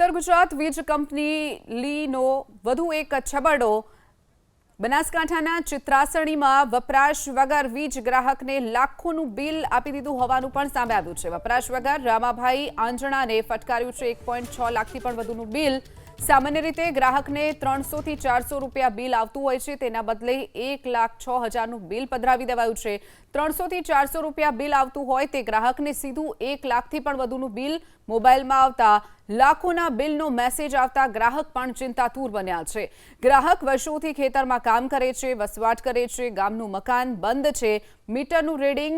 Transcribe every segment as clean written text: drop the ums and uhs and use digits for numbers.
ઉત્તર ગુજરાત વીજ કંપની લીનો વધુ એક છબરડો બનાસકાંઠાના ચિત્રાસણીમાં વપરાશ વગર વીજ ગ્રાહકને લાખોનું બિલ આપી દીધું હોવાનું પણ સામે આવ્યું છે। વપરાશ વગર રામાભાઈ આંજણાને ફટકાર્યું છે 1.6 લાખથી પણ વધુનું બિલ। સામાન્ય રીતે ગ્રાહકને 300 થી 400 રૂપિયા બિલ આવતું હોય છે, તેના બદલે 1,06,000નું બિલ પધરાવી દેવાયું છે। 300 થી 400 રૂપિયા બિલ આવતું હોય તે ગ્રાહકને સીધું 1 લાખથી પણ વધુનું બિલ મોબાઈલમાં આવતા લાખોના બિલનો મેસેજ આવતા ગ્રાહક પણ ચિંતાતુર બન્યા છે। ગ્રાહક વર્ષોથી ખેતરમાં કામ કરે છે, વસવાટ કરે છે, ગામનું મકાન બંધ છે, મીટરનું રીડિંગ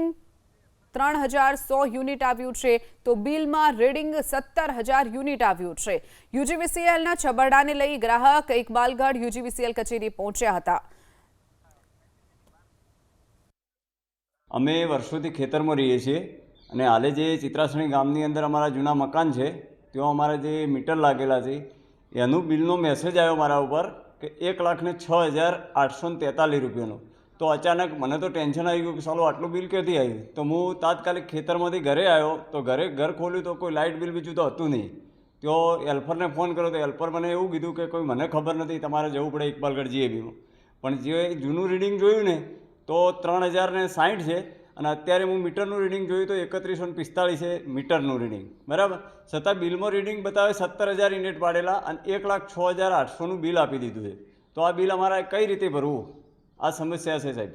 3,100 યુનિટ આવ્યું છે તો બિલમાં રીડિંગ 17,000 યુનિટ આવ્યું છે। યુજીવીસીએલના છબરડાને લઈ ગ્રાહક ઇકબાલગઢ યુજીવીસીએલ કચેરી પહોંચ્યા હતા। અમે વર્ષોથી ખેતરમાં રહીએ છીએ અને હાલે જે ચિત્રાસણી ગામની અંદર અમારા જૂના મકાન છે ત્યાં અમારા જે મીટર લાગેલા છે એનું બિલનો મેસેજ આવ્યો મારા ઉપર કે 1,06,843 રૂપિયાનો। તો અચાનક મને તો ટેન્શન આવી ગયું કે સાલું આટલું બિલ ક્યાંથી આવ્યું। તો હું તાત્કાલિક ખેતરમાંથી ઘરે આવ્યો તો ઘર ખોલ્યું તો કોઈ લાઇટ બિલ બીજું તો હતું નહીં। તો હેલ્પરને ફોન કર્યો તો હેલ્પર મને એવું કીધું કે કોઈ મને ખબર નથી, તમારે જવું પડે ઇકબાલગઢ જીએબીમાં। પણ જે જૂનું રીડિંગ જોયું ને તો 3,060 છે અને અત્યારે હું મીટરનું રીડિંગ જોયું તો 3145 છે મીટરનું રીડિંગ, બરાબર। છતાં બિલમાં રીડિંગ બતાવે 17,000 યુનિટ પાડેલા અને 1,06,800નું બિલ આપી દીધું છે। તો આ બિલ અમારે કઈ રીતે ભરવું, આ સમસ્યા છે સાહેબ।